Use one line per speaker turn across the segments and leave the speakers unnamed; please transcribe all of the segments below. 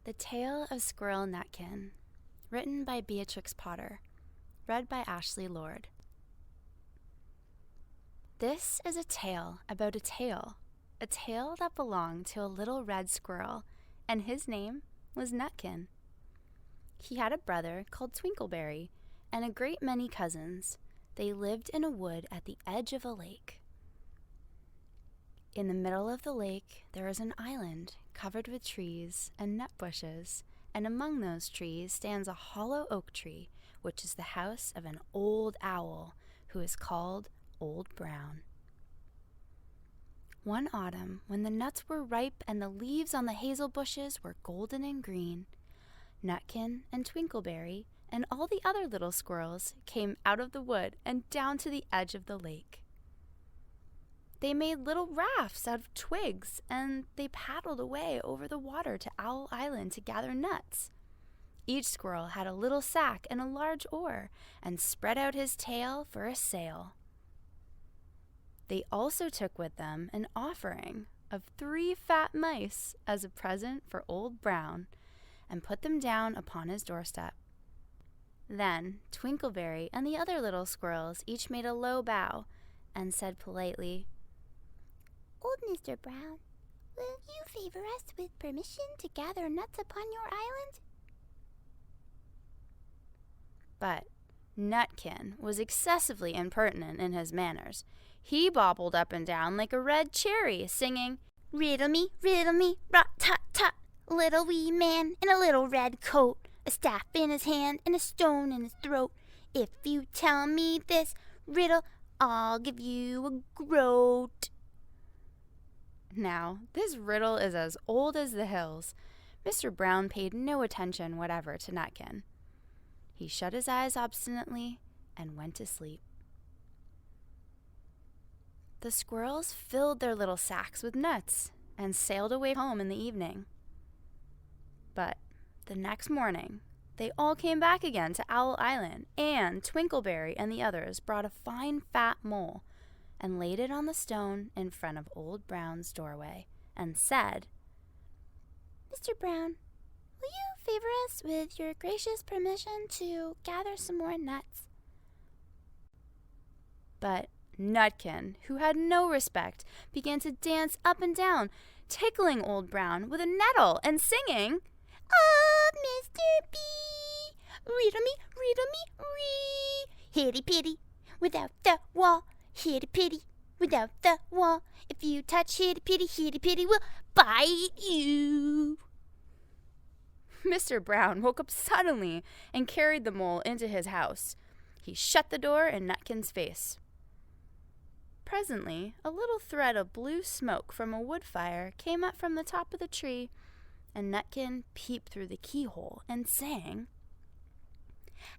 The Tale of Squirrel Nutkin, written by Beatrix Potter, read by Ashley Lord. This is a tale about a tail that belonged to a little red squirrel, and his name was Nutkin. He had a brother called Twinkleberry and a great many cousins. They lived in a wood at the edge of a lake. In the middle of the lake, there is an island covered with trees and nut bushes, and among those trees stands a hollow oak tree, which is the house of an old owl who is called Old Brown. One autumn, when the nuts were ripe and the leaves on the hazel bushes were golden and green, Nutkin and Twinkleberry and all the other little squirrels came out of the wood and down to the edge of the lake. They made little rafts out of twigs, and they paddled away over the water to Owl Island to gather nuts. Each squirrel had a little sack and a large oar, and spread out his tail for a sail. They also took with them an offering of 3 fat mice as a present for Old Brown, and put them down upon his doorstep. Then Twinkleberry and the other little squirrels each made a low bow, and said politely,
"Old Mr. Brown, will you favor us with permission to gather nuts upon your island?"
But Nutkin was excessively impertinent in his manners. He bobbled up and down like a red cherry, singing,
"Riddle me, rat-tat-tat, little wee man in a little red coat, a staff in his hand and a stone in his throat. If you tell me this riddle, I'll give you a groat."
Now, this riddle is as old as the hills. Mr. Brown paid no attention whatever to Nutkin. He shut his eyes obstinately and went to sleep. The squirrels filled their little sacks with nuts and sailed away home in the evening. But the next morning, they all came back again to Owl Island, and Twinkleberry and the others brought a fine fat mole and laid it on the stone in front of Old Brown's doorway, and said,
"Mr. Brown, will you favor us with your gracious permission to gather some more nuts?"
But Nutkin, who had no respect, began to dance up and down, tickling Old Brown with a nettle and singing,
"Oh, Mr. B, riddle me, ree, hitty-pitty, without the wall, hitty-pitty, without the wall. If you touch hitty-pitty will bite you."
Mr. Brown woke up suddenly and carried the mole into his house. He shut the door in Nutkin's face. Presently, a little thread of blue smoke from a wood fire came up from the top of the tree, and Nutkin peeped through the keyhole and sang,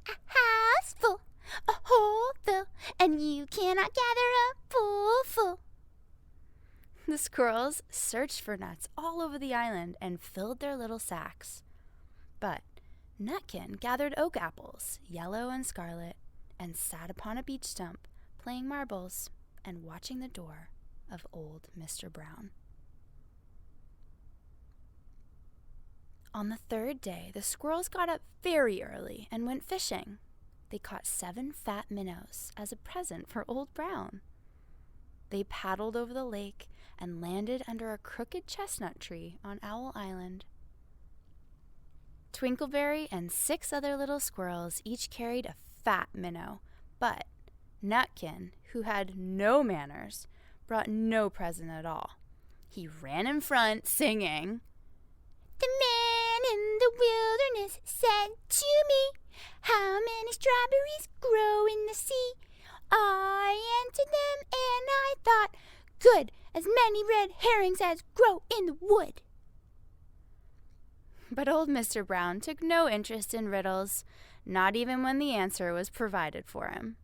"A house full, a hole full, and you cannot gather a full."
The squirrels searched for nuts all over the island and filled their little sacks. But Nutkin gathered oak apples, yellow and scarlet, and sat upon a beech stump, playing marbles and watching the door of old Mr. Brown. On the 3rd day, the squirrels got up very early and went fishing. They caught 7 fat minnows as a present for Old Brown. They paddled over the lake and landed under a crooked chestnut tree on Owl Island. Twinkleberry and 6 other little squirrels each carried a fat minnow, but Nutkin, who had no manners, brought no present at all. He ran in front, singing,
"The man in the wilderness said to me, 'How many strawberries grow in the sea?' I answered them, and I thought, 'Good, as many red herrings as grow in the wood.'"
But old Mr. Brown took no interest in riddles, not even when the answer was provided for him.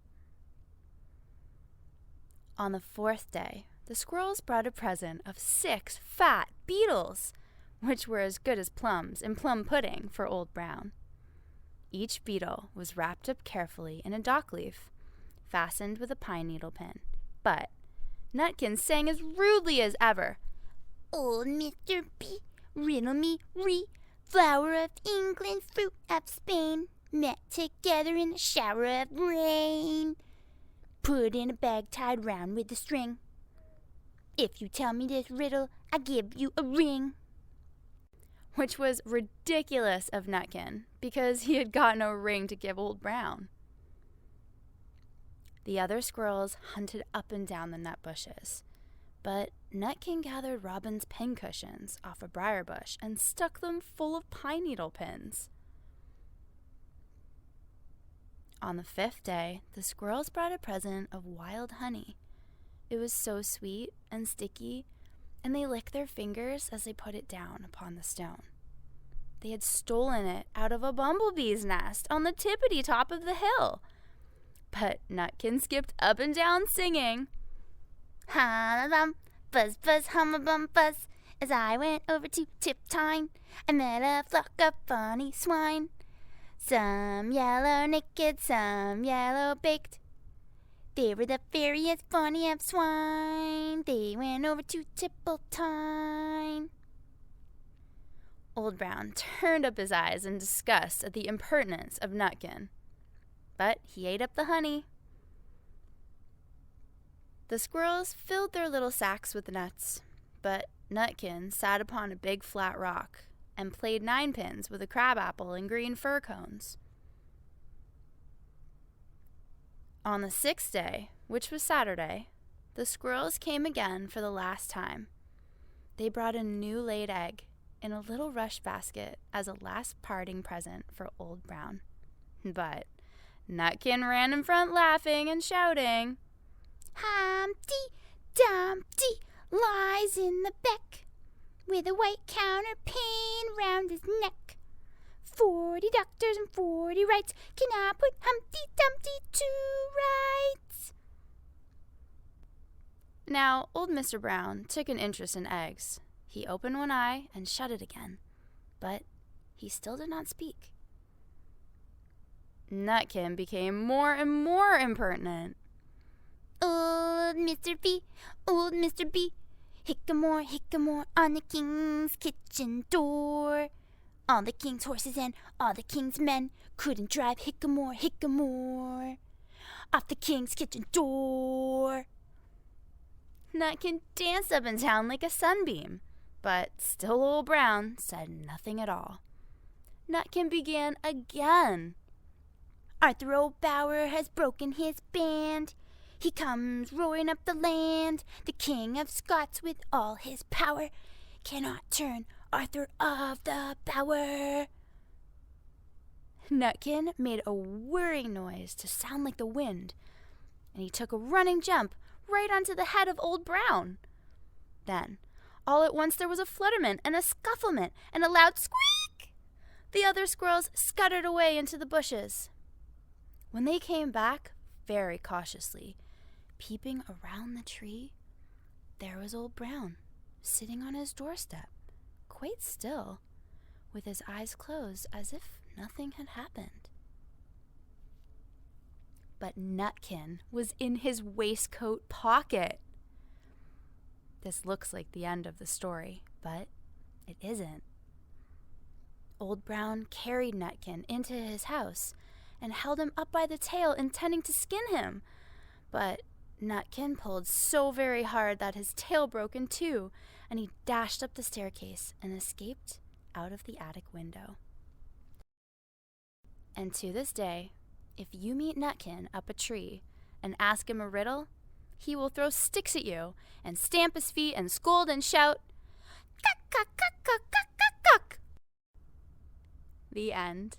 On the 4th day, the squirrels brought a present of 6 fat beetles, which were as good as plums in plum pudding for Old Brown. Each beetle was wrapped up carefully in a dock leaf, fastened with a pine needle pin. But Nutkin sang as rudely as ever,
"Old Mr. B, riddle me, Flower of England, fruit of Spain, met together in a shower of rain. Put in a bag tied round with a string. If you tell me this riddle, I give you a ring.
Which was ridiculous of Nutkin, because he had got no ring to give Old Brown. The other squirrels hunted up and down the nut bushes, but Nutkin gathered Robin's pincushions off a briar bush and stuck them full of pine needle pins. On the 5th day, the squirrels brought a present of wild honey. It was so sweet and sticky, and they licked their fingers as they put it down upon the stone. They had stolen it out of a bumblebee's nest on the tippity top of the hill. But Nutkin skipped up and down singing,
Hum-a-bum, buzz, buzz, hum-a-bum, buzz. As I went over to Tiptine, I met a flock of funny swine. Some yellow naked, some yellow baked. They were the fairyest funny of swine. They went over to Tiptine.
Old Brown turned up his eyes in disgust at the impertinence of Nutkin, but he ate up the honey. The squirrels filled their little sacks with nuts, but Nutkin sat upon a big flat rock and played ninepins with a crabapple and green fir cones. On the 6th day, which was Saturday, the squirrels came again for the last time. They brought a new laid egg in a little rush basket as a last parting present for Old Brown. But Nutkin ran in front laughing and shouting,
Humpty Dumpty lies in the beck, with a white counterpane round his neck. 40 doctors and 40 rights cannot put Humpty Dumpty to rights.
Now, old Mr. Brown took an interest in eggs. He opened one eye and shut it again, but he still did not speak. Nutkin became more and more impertinent.
Old Mr. B, hickamore, hickamore on the king's kitchen door. All the king's horses and all the king's men couldn't drive hickamore, hickamore off the king's kitchen door.
Nutkin danced up and down like a sunbeam, but still Old Brown said nothing at all. Nutkin began again.
Arthur O'Bower has broken his band. He comes roaring up the land. The King of Scots with all his power cannot turn Arthur of the Bower.
Nutkin made a whirring noise to sound like the wind, and he took a running jump right onto the head of Old Brown. Then, all at once there was a flutterment and a scufflement and a loud squeak. The other squirrels scuttered away into the bushes. When they came back, very cautiously, peeping around the tree, there was Old Brown, sitting on his doorstep, quite still, with his eyes closed as if nothing had happened. But Nutkin was in his waistcoat pocket. This looks like the end of the story, but it isn't. Old Brown carried Nutkin into his house and held him up by the tail, intending to skin him. But Nutkin pulled so very hard that his tail broke in two, and he dashed up the staircase and escaped out of the attic window. And to this day, if you meet Nutkin up a tree and ask him a riddle, he will throw sticks at you and stamp his feet and scold and shout, "Cuck, cuck, cuck, cuck, cuck, cuck, cuck." The end.